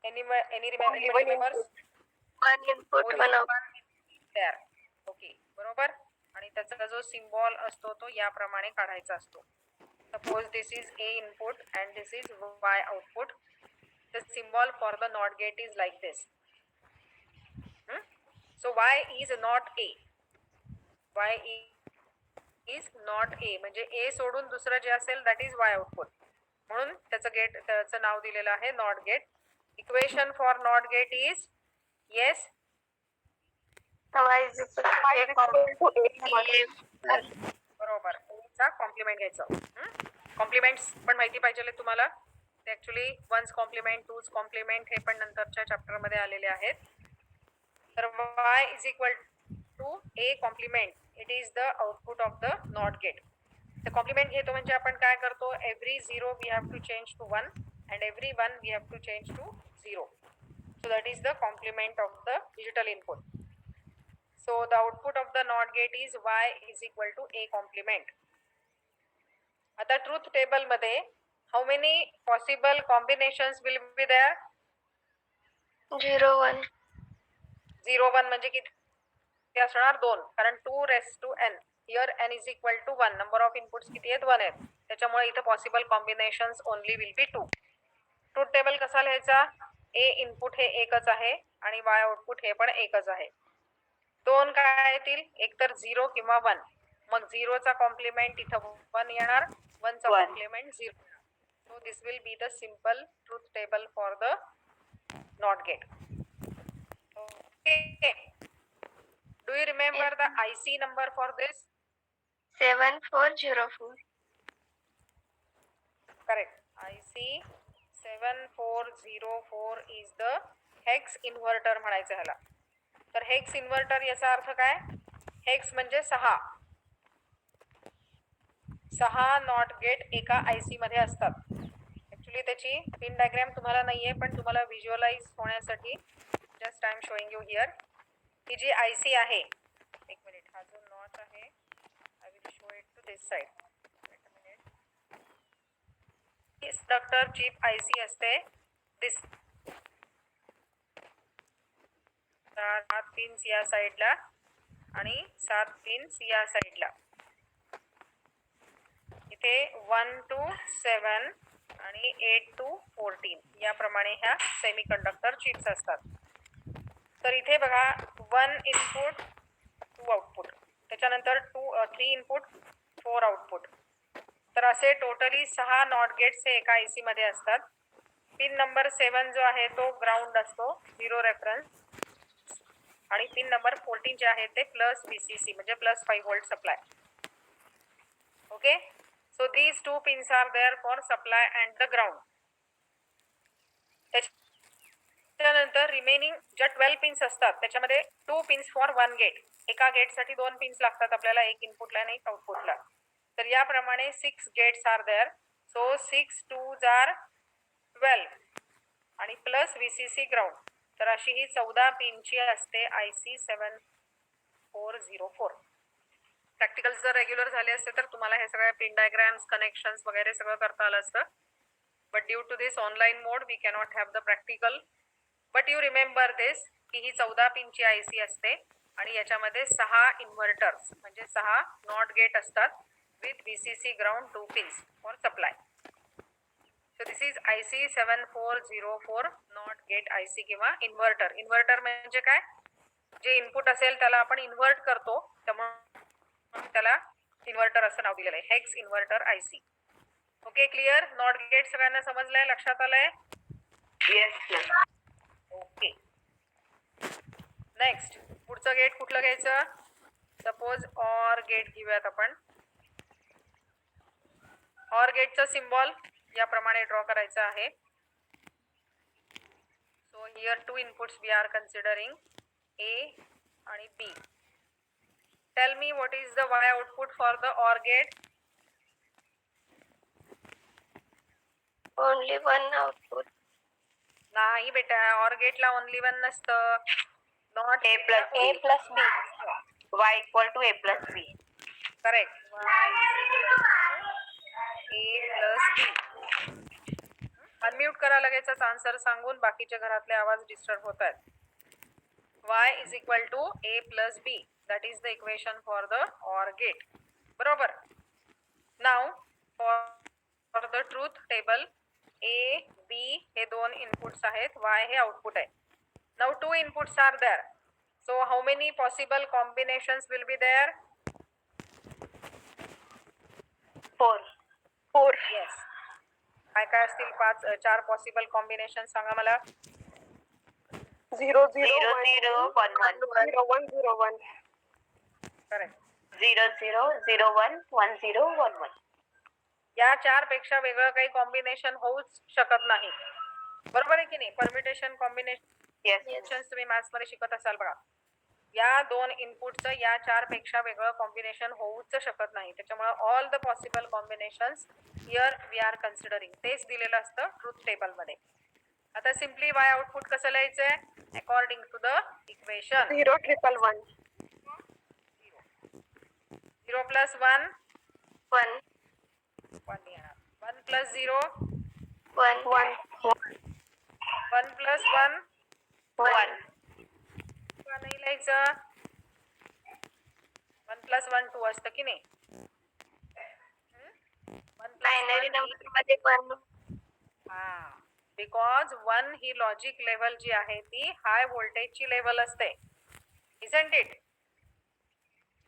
Only one remembers? One input, one output. there. Okay, बरोबर. आणि त्याचा जो सिम्बॉल असतो तो याप्रमाणे काढायचा असतो. Suppose this is a input and this is why output. The symbol for the NOT gate is like this. So y is not a. Y is not a म्हणजे a सोडून दुसरं जे असेल that is y output. म्हणून त्याचं नाव दिलेलं आहे NOT gate. Equation for NOT gate is yes. Y is equal to A. बरोबर. चा कॉम्प्लिमेंट घ्यायचं. कॉम्प्लिमेंट्स पण माहिती पाहिजे तुम्हाला. ते actually one's complement, two's complement हे पण नंतरच्या चॅप्टर मध्ये आलेले आहेत. तर y is equal to a complement. It is the output of the not gate. तर कॉम्प्लिमेंट घेतो म्हणजे आपण काय करतो, every 0 we have to change to 1 and every 1 we have to change to 0. So that is the complement of the digital input. So the output of the NOT gate is y is equal to a complement. आता truth table मध्ये how many possible combinations will be there? 0 1. 0 1 म्हणजे किती असणार? 2. कारण 2 raised to n. Here n is equal to 1. Number of inputs किती आहेत? 1 आहेत. त्याच्यामुळे इथे possible combinations only will be 2. Truth table कसा लिहायचा? ए इनपुट हे एकच आहे आणि वाय आउटपुट हे पण एकच आहे. 2 काय येतील? एक तर 0 किंवा 1. मग 0 चा कॉम्प्लिमेंट इथं 1 येणार, 1 चा complement 0. So this will be the simple truth table for the not gate. Okay, do you remember the IC number for this? 7404. Correct. IC 7404 is the hex inverter म्हणायचं ह्याला. तर हेक्स इन्व्हर्टर याचा अर्थ काय? Hex म्हणजे 6. 6 not gate एका IC मध्ये असतात. ऍक्च्युली त्याची पिन डायग्राम तुम्हाला नाहीये, पण तुम्हाला व्हिज्युअलाइज होण्यासाठी just I am showing you here. ही जी IC आहे, एक मिनिट, हा जो नॉट आहे I will show it to this side. Inductor chip IC असते. दिस 7 पिन्स या साइडला आणि 7 पिन्स या साइडला. इथे 1 to 7 आणि 8 to 14 याप्रमाणे ह्या सेमीकंडक्टर चिप्स असतात. तर इथे बघा 1 इनपुट 2 आउटपुट, त्याच्यानंतर 3 इनपुट 4 आउटपुट. तर असे टोटली 6 नॉट गेट्स हे एका IC मध्ये असतात. पिन नंबर 7 जो आहे तो ग्राउंड असतो, 0 रेफरन्स. आणि पिन नंबर 14 जे आहे ते प्लस VCC म्हणजे plus 5 volt supply. Okay, so these 2 pins are there for supply and the ground. त्यानंतर रिमेनिंग ज्या 12 पिन्स असतात त्याच्यामध्ये 2 पिन्स फॉर 1 गेट. एका गेटसाठी 2 पिन्स लागतात आपल्याला, एक इनपुटला आणि एक आउटपुटला. तर याप्रमाणे 6 gates are there. So 6 2s are 12 आणि प्लस VCC ग्राउंड. तर अशी ही 14 पिनची असते IC 7404. प्रॅक्टिकल जर रेग्युलर झाले असते तर तुम्हाला हे सगळ्या पिन डायग्राम्स, कनेक्शन्स वगैरे सगळं करता आलं असतं. But due to this online mode we cannot have the practical. But you remember this की ही 14 पिनची IC असते आणि याच्यामध्ये 6 इन्व्हर्टर्स म्हणजे 6 नॉट गेट असतात with VCC ground 2 pins for supply. So this is IC 7404 not gate IC किंवा inverter. Inverter म्हणजे काय? जे इनपुट असेल त्याला आपण इन्व्हर्ट करतो, त्यामुळे त्याला इन्व्हर्टर असं नाव दिलेलं आहे, hex inverter IC. Okay, clear? Not gate सगळ्यांना समजलंय, लक्षात आलंय? येस. ओके, नेक्स्ट पुढचं गेट कुठलं घ्यायचं? सपोज ऑर गेट घेऊयात आपण. ऑर गेटचं सिम्बॉल याप्रमाणे ड्रॉ करायचं आहे. So here 2 inputs we are considering, A आणि B. Tell me what is the Y output for the OR gate? Only one output. नाही बेटा, OR गेटला ओनली 1 नसतं. Not A plus B. Y equal to A plus B. Correct. A plus B. Unmute करा लगेचच answer सांगून, बाकीचे घरातले आवाज डिस्टर्ब होत आहेत. y is equal to a plus b, that is the equation for the OR gate. बरोबर. Now for the truth table, a b हे दोन इनपुट्स आहेत, y हे आउटपुट आहे. Now two inputs are there, so how many possible combinations will be there? 4. Yes. काय असतील चार possible combination सांगा मला. 0 0 1 1 0 1 0 1. करेक्ट. 0 0 0 1 1 0 1 1. या चार पेक्षा वेगळं काही कॉम्बिनेशन होऊच शकत नाही. बरोबर आहे की नाही. परम्युटेशन कॉम्बिनेशन तुम्ही मॅथ्स मध्ये शिकत असाल बघा. या दोन इनपुटचं या चार पेक्षा वेगळं कॉम्बिनेशन होऊच शकत नाही. त्याच्यामुळे all the possible combinations here we are considering, तेच दिलेलं असतं ट्रूथ टेबल मध्ये. आता सिम्पली वाय आउटपुट कसं लिहायचंय according to the equation. 0 1 1 0 plus 1 1 1 येणार. 1 प्लस 0 1 1 1 प्लस 1 1. नाही लिहायचं. 1 प्लस 1 2 असतं की नाही. 1 बायनरी प्लस नंबर मध्ये पण बिकॉज 1 ही लॉजिक लेवल जी आहे ती हाय व्होल्टेजची लेवल असते. Isn't it.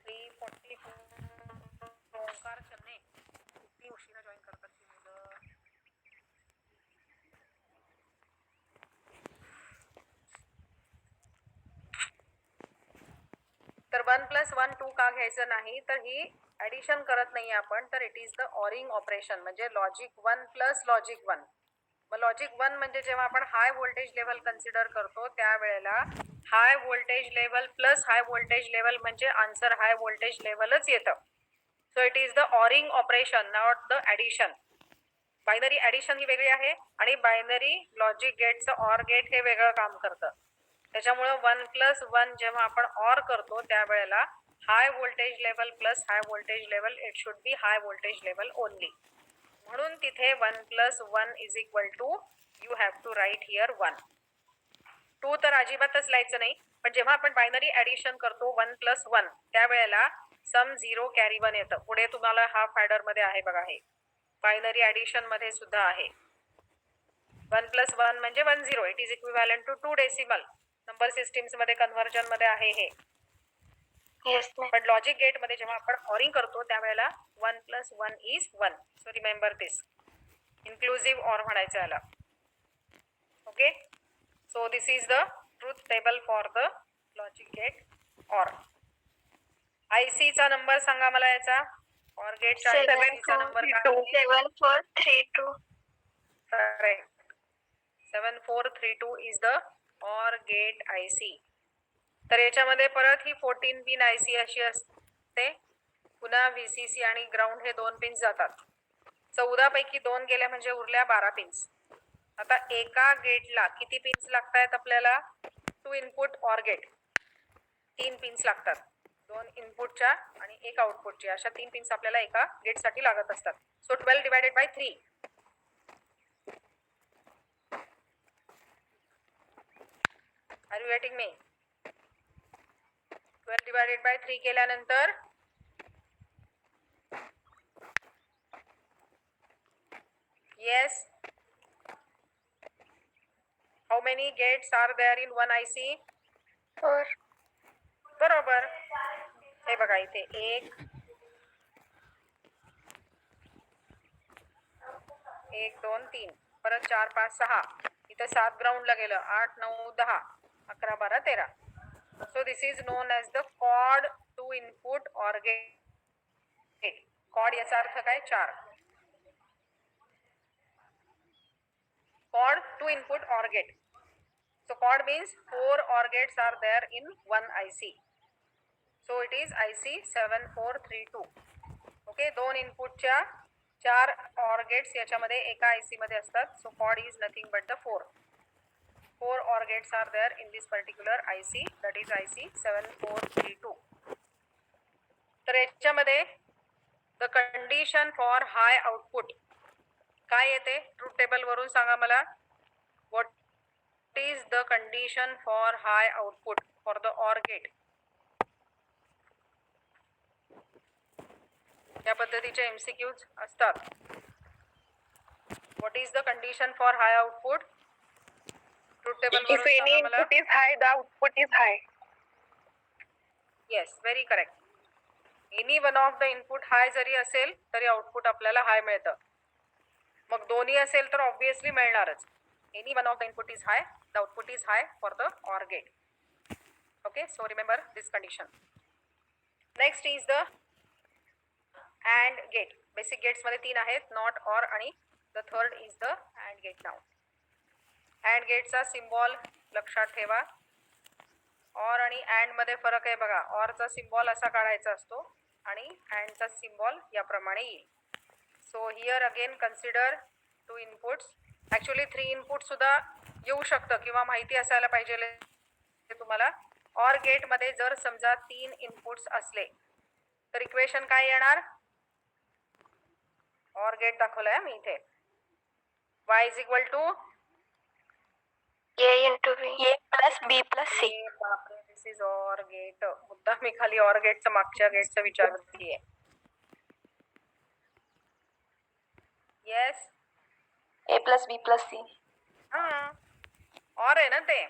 344 ओंकार चन्ने किती उशिरा जॉईन करतात ती मुलं. तर 1 प्लस 1 2 का घ्यायचं नाही, तर ही ऍडिशन करत नाही आपण, तर it is the ORing operation, म्हणजे लॉजिक 1 प्लस लॉजिक 1. मग लॉजिक 1 म्हणजे जेव्हा आपण हाय व्होल्टेज लेवल कन्सिडर करतो त्यावेळेला high voltage level plus high voltage level म्हणजे आन्सर हाय व्होल्टेज लेवलच येतं. So it is the ORing operation, not the addition. Binary addition ही वेगळी आहे आणि बायनरी लॉजिक गेटचं ऑर गेट हे वेगळं काम करतं. त्याच्यामुळे 1 प्लस 1 जेव्हा आपण ऑर करतो त्यावेळेला high voltage level plus high voltage level, it should be high voltage level only. म्हणून तिथे 1 plus 1 is equal to you have to write here 1. 2 तर अजिबातच लिहायचं नाही. पण जेव्हा आपण बायनरी ऍडिशन करतो 1 प्लस 1 त्यावेळेला सम 0 कॅरी 1 येतं. पुढे तुम्हाला हाफ ॲडर मध्ये आहे बघा, हे बायनरी ऍडिशन मध्ये सुद्धा आहे. 1 प्लस 1 म्हणजे 1 0. It is equivalent to 2 decimal. Number systems मध्ये कन्व्हर्जन मध्ये आहे हे. पण लॉजिक गेट मध्ये जेव्हा आपण ऑरिंग करतो त्यावेळेला 1 plus 1 is 1. So remember this. Inclusive or म्हणायचं याला. Okay. So this is the truth table for the logic gate or. IC चा नंबर सांगा मला याचा. ऑर गेटचा आयसीचा नंबर काय? 7432. Correct. 7432 is the or gate IC. तर याच्यामध्ये परत ही 14 पिन आयसी अशी असते. पुन्हा व्हीसीसी आणि ग्राउंड हे 2 पिन्स जातात. 14 पैकी 2 गेल्या म्हणजे उरल्या 12 पिन्स. आता एका गेटला किती पिन्स लागतात आपल्याला? 2 इनपुट ऑर गेट 3 पिन्स लागतात. 2 इनपुटच्या आणि 1 आउटपुटची, अशा 3 पिन्स आपल्याला एका गेटसाठी लागत असतात. So 12 divided by 3. Are you getting me? 12 divided by 3 केल्यानंतर yes, how many gates are there in one IC? 4. बरोबर. हे बघा इथे 1 1 2 3 परत 4 5 6 इथे 7 ग्राउंडला गेलं. 8 9 10 11 12 13. So this is known as the quad 2 input OR gate. quad याचा अर्थ काय? 4. quad 2 input OR gate. So quad means 4 OR gates are there in one IC. So it is IC 7432. Okay, 2 इनपुटच्या 4 OR gates याच्यामध्ये एका IC मध्ये असतात. So quad is nothing but the 4 OR gates are there in this particular IC, that is IC 7432. तर याच्यामध्ये the condition for high output, काय येते truth table वरून सांगा मला. What is the condition for high output for the or gate. या पद्धतीचे MCQs असतात. What is the condition for high output. Truth table If वरून any सांगा मला. input is high, the output is high. Yes, very correct. Any one of the input high जरी असेल तरी output आपल्याला हाय मिळतं. मग दोन्ही असेल तर ऑब्विसली मिळणारच. Any one of the input is high, the output is high for the or gate. Okay, so remember this condition. Next is the AND gate. Basic gates मध्ये 3 आहेत, नॉट, ऑर आणि the third is the AND gate. नाव AND गेटचा symbol लक्षात ठेवा. Or आणि and मध्ये फरक आहे बघा. ऑरचा सिम्बॉल असा काढायचा असतो आणि अँडचा सिम्बॉल याप्रमाणे येईल. So here again consider 2 inputs. Actually 3 input सुद्धा येऊ शकतं किंवा माहिती असायला पाहिजे तुम्हाला. ऑर गेटमध्ये जर समजा 3 इनपुट्स असले तर इक्वेशन काय येणार. ऑर गेट दाखवलंय मी इथे. y is equal to A into B. A plus B plus C. बापरे, दिस इज ऑर गेट. मुद्दा मी खाली ऑर गेटचा मागच्या गेटचा विचार करतेय. Yes, A plus B plus C. हा ऑर आहे ना ते.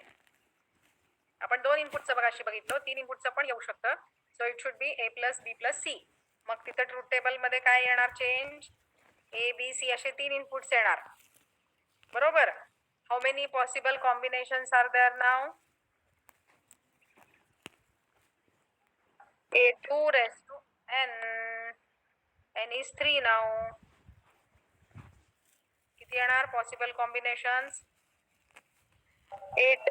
आपण 2 इनपुटचं बघाशी बघितलं, 3 इनपुटचं पण येऊ शकतं. So it should B A plus B plus C. मग तिथं ट्रूथ टेबल मध्ये काय येणार चेंज. A B C असे 3 इनपुट्स येणार. बरोबर. How many possible combinations are there now. A 2 raised to n. n is 3 now. किती येणार पॉसिबल कॉम्बिनेशन्स. 8.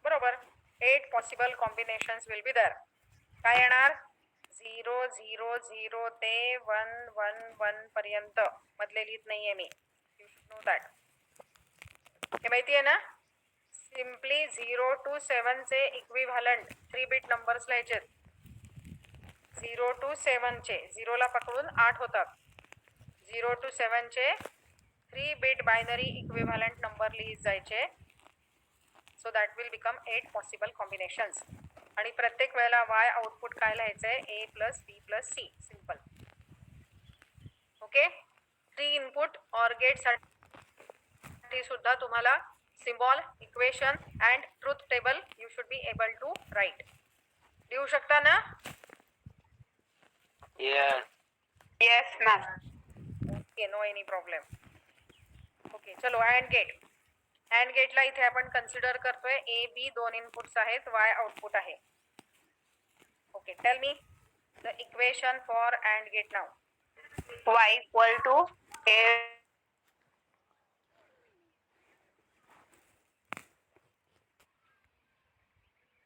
बरोबर. 8 possible combinations will be there. काय येणार 0 0 0 ते 1 1 1 पर्यंत. मधले लिहित नाहीये मी. You should know that. हे माहिती आहे ना. सिम्पली 0 to 7 चे इक्विव्हॅलंट 3 बिट नंबर्स लिहायचे. 0 to 7 चे 0 ला पकडून 8 होतात. 0 to 7 चे 3 बिट बायनरी इक्विव्हॅलंट नंबर लिहित जायचे. So that will become 8 possible combinations. आणि प्रत्येक वेळेला y आउटपुट काय लिहायचंय A plus B plus C. Simple. Okay. 3 input or gate साठी सुद्धा तुम्हाला symbol, equation and truth table you should be able to write. लिहू शकता ना. Yes, ma'am. Okay, no any problem. Okay, चलो अँड गेट. अँड गेटला इथे आपण कन्सिडर करतोय A B 2 इनपुट्स आहेत, y आउटपुट आहे. Okay, tell me the equation for and gate now. Y equal to A